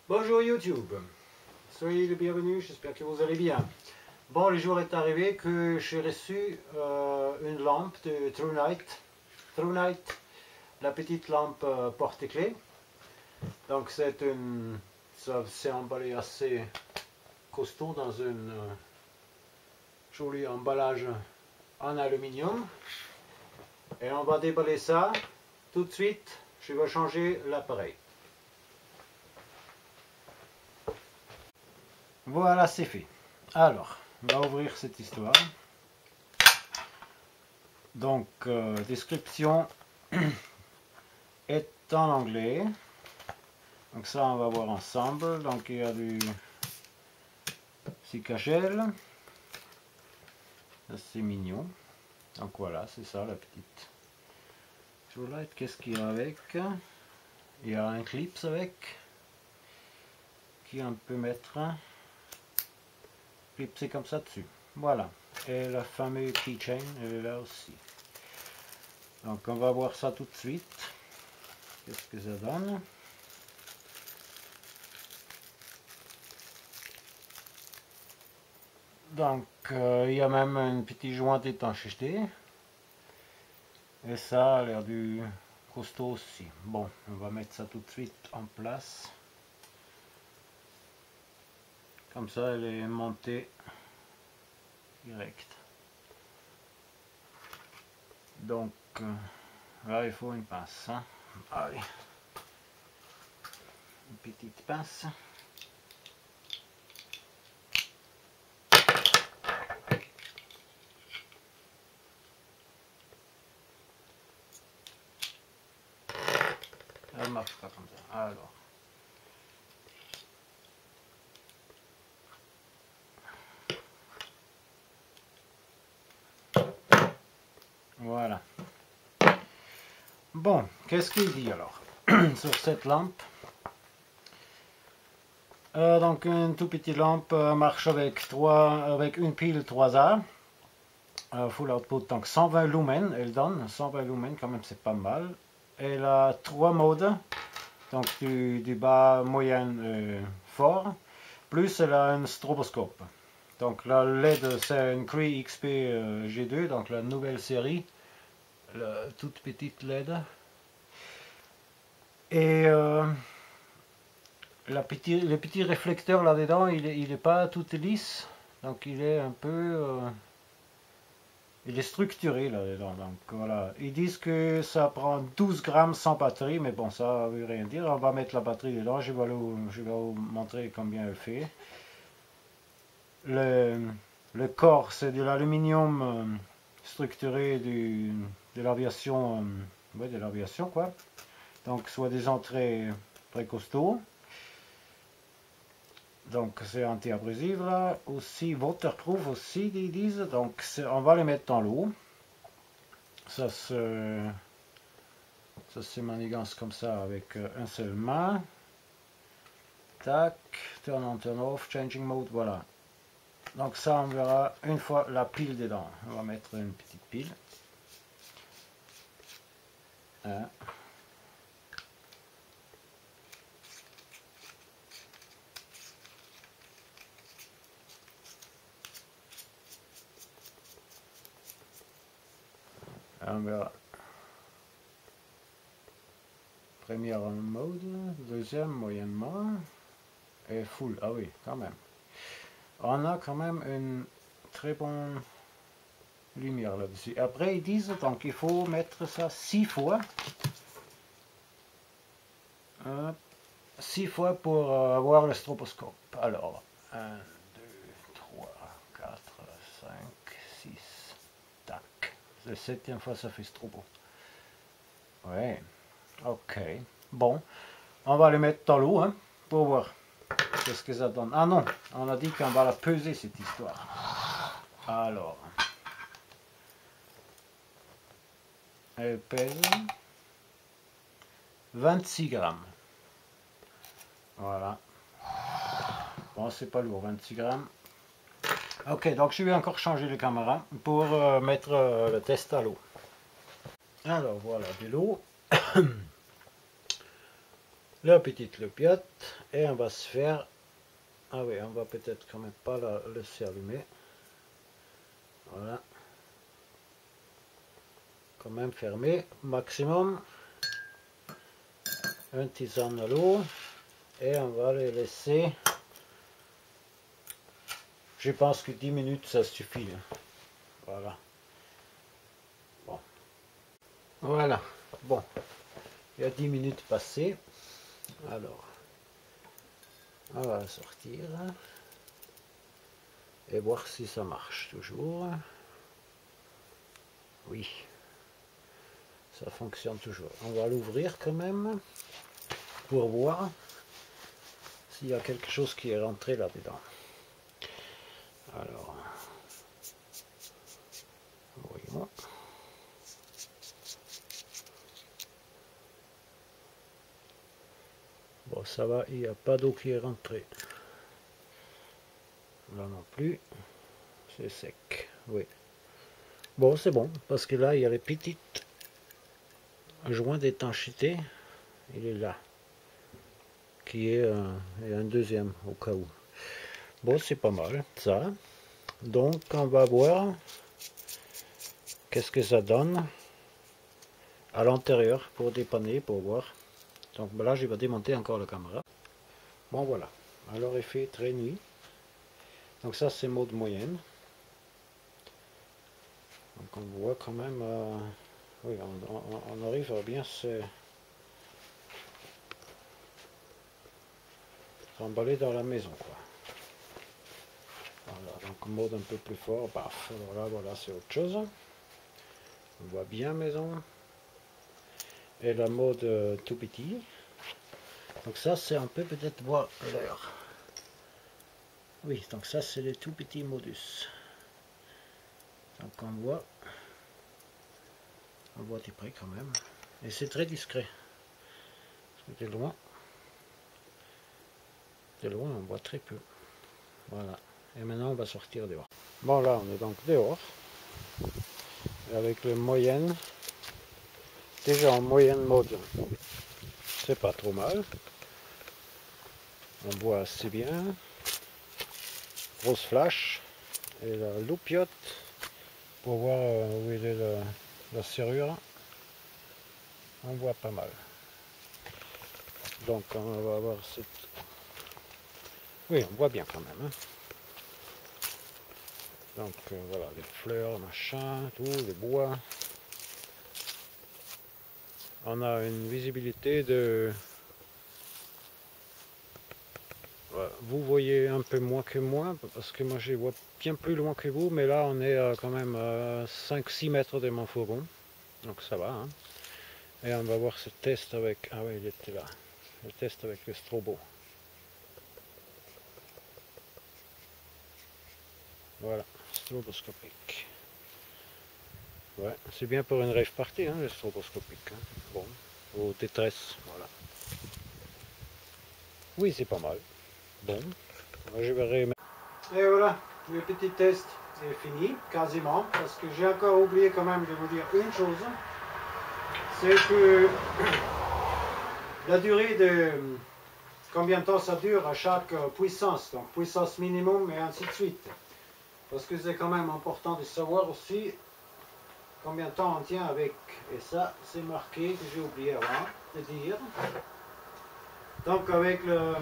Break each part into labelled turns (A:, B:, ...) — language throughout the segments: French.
A: Bonjour YouTube, soyez les bienvenus, j'espère que vous allez bien. Bon, le jour est arrivé que j'ai reçu une lampe de TrueNight, la petite lampe porte-clés. Donc c'est une, ça s'est emballé assez costaud dans un joli emballage en aluminium. Et on va déballer ça tout de suite, je vais changer l'appareil. Voilà, c'est fait. Alors, on va ouvrir cette histoire. Donc, description est en anglais. Donc ça, on va voir ensemble. Donc, il y a du Cicagel. C'est mignon. Donc voilà, c'est ça la petite TrueNight. Qu'est-ce qu'il y a avec? Il y a un clip avec qui on peut mettre. Clipser comme ça dessus. Voilà. Et la fameuse keychain, elle est là aussi. Donc on va voir ça tout de suite. Qu'est-ce que ça donne? Donc il y a même un petit joint d'étanchéité. Et ça a l'air du costaud aussi. Bon, on va mettre ça tout de suite en place. Comme ça, elle est montée direct. Donc, là, il faut une pince. Hein. Allez. Une petite pince. Elle marche pas comme ça. Alors. Voilà. Bon, qu'est-ce qu'il dit alors sur cette lampe? Donc une toute petite lampe marche avec une pile 3A. Full output, donc 120 lumens, elle donne 120 lumens, quand même c'est pas mal. Elle a 3 modes, donc du bas, moyen, fort, plus elle a un stroboscope. Donc la LED c'est une Cree XP G2, donc la nouvelle série, la toute petite LED. Et le petit réflecteur là-dedans, il est pas tout lisse, donc il est un peu... il est structuré là-dedans, donc voilà. Ils disent que ça prend 12 grammes sans batterie, mais bon, ça veut rien dire. On va mettre la batterie dedans, je vais vous montrer combien elle fait. Le corps, c'est de l'aluminium structuré de l'aviation, ouais, de l'aviation quoi. Donc, soit des entrées très costauds. Donc c'est anti-abrasif là, aussi waterproof aussi ils disent, donc on va les mettre dans l'eau. Ça se manigance comme ça avec un seul main. Tac, turn on, turn off, changing mode, voilà. Donc ça on verra une fois la pile dedans. On va mettre une petite pile. Hein. On verra. Première mode, deuxième moyennement, et full, ah oui, quand même. On a quand même une très bonne lumière là-dessus. Après ils disent donc il faut mettre ça 6 fois. 6 fois pour avoir le stroboscope. Alors, 1, 2, 3, 4, 5, 6, tac. La 7e fois ça fait strobo. Ouais, ok. Bon, on va le mettre dans l'eau hein, pour voir qu'est-ce que ça donne. Ah non, on a dit qu'on va la peser cette histoire. Alors, elle pèse 26 grammes. Voilà. Bon, c'est pas lourd, 26 grammes. Ok, donc je vais encore changer de caméra pour mettre le test à l'eau. Alors voilà, de l'eau. La petite loupiote Et on va se faire... Ah oui, on va peut-être quand même pas la laisser allumer. Voilà. Quand même fermé. Maximum. Un tisane à l'eau. Et on va les laisser... Je pense que 10 minutes ça suffit. Voilà. Bon. Voilà. Bon. Il y a 10 minutes passées. Alors. On va la sortir. Et voir si ça marche toujours. Oui. Ça fonctionne toujours. On va l'ouvrir quand même. Pour voir s'il y a quelque chose qui est rentré là-dedans. Alors. Voyons. Bon, ça va, il n'y a pas d'eau qui est rentrée. Là non plus. C'est sec. Oui. Bon, c'est bon, parce que là, il y a les petites joints d'étanchéité. Il est là. Qui est un deuxième, au cas où. Bon, c'est pas mal, ça. Donc, on va voir qu'est-ce que ça donne à l'intérieur pour dépanner, pour voir. Donc là, je vais démonter encore la caméra. Bon, voilà. Alors, il fait très nuit. Donc ça, c'est mode moyenne. Donc on voit quand même... oui, on arrive à bien se... s'emballer dans la maison, quoi. Voilà, donc mode un peu plus fort, paf. Alors là, voilà, c'est autre chose. On voit bien maison. Et la mode tout petit. Donc ça, c'est un peu peut-être voir l'heure. Oui, donc ça, c'est les tout petits modus. Donc on voit du près quand même. Et c'est très discret. Parce que de loin, on voit très peu. Voilà. Et maintenant, on va sortir dehors. Bon, là, on est donc dehors. Avec le moyenne. Déjà en moyenne mode, c'est pas trop mal. On voit assez bien. Grosse flash. Et la loupiote pour voir où est la serrure. On voit pas mal. Donc on va avoir cette... Oui, on voit bien quand même. Hein. Donc voilà, les fleurs, machin, tout, les bois. On a une visibilité de... Voilà, vous voyez un peu moins que moi, parce que moi je vois bien plus loin que vous, mais là on est quand même à 5-6 mètres de mon fourgon. Donc ça va. Hein. Et on va voir ce test avec... Ah oui, il était là. Le test avec le strobo. Voilà, stroboscopique. Ouais, c'est bien pour une rave party, hein, le stroboscopique. Hein. Bon, au détresse, voilà. Oui, c'est pas mal. Bon, je verrai. Et voilà, le petit test est fini, quasiment, parce que j'ai encore oublié quand même de vous dire une chose. C'est que la durée de... Combien de temps ça dure à chaque puissance, donc puissance minimum et ainsi de suite. Parce que c'est quand même important de savoir aussi combien de temps on tient avec. Et ça, c'est marqué, que j'ai oublié avant de dire. Donc avec le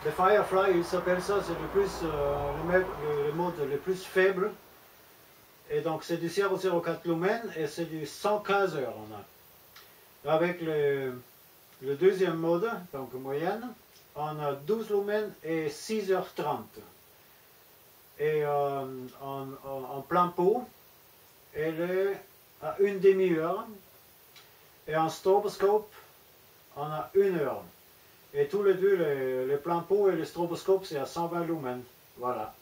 A: Firefly, il s'appelle ça, c'est le plus le mode le plus faible. Et donc c'est du 0,04 lumen et c'est du 115 heures on a. Avec le deuxième mode, donc moyenne, on a 12 lumens et 6h30. Et en plein pot, elle est à une demi-heure. Et en stroboscope, on a 1 heure. Et tous les deux, le plein pot et le stroboscope, c'est à 120 lumens. Voilà.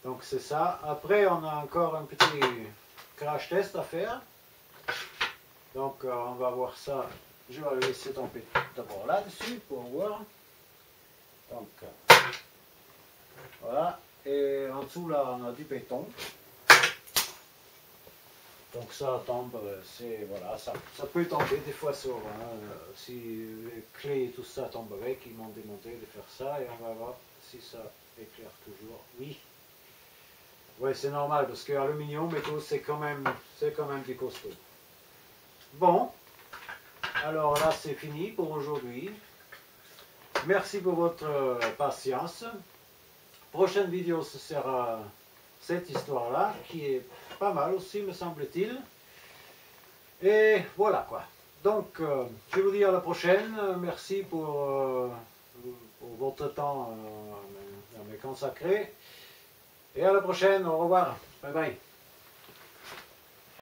A: Donc c'est ça. Après, on a encore un petit crash test à faire. Donc on va voir ça. Je vais le laisser tomber d'abord là-dessus pour voir. Donc voilà. Et en dessous là, on a du béton. Donc ça tombe, c'est voilà, ça peut tomber des fois sur, si les clés et tout ça tombent avec, ils m'ont demandé de faire ça et on va voir si ça éclaire toujours. Oui, ouais, c'est normal parce que aluminium, métaux, c'est quand même du costaud. Bon, alors là c'est fini pour aujourd'hui. Merci pour votre patience. Prochaine vidéo, ce sera cette histoire-là, qui est pas mal aussi, me semble-t-il. Et voilà quoi. Donc, je vous dis à la prochaine. Merci pour votre temps à me consacrer. Et à la prochaine. Au revoir. Bye bye.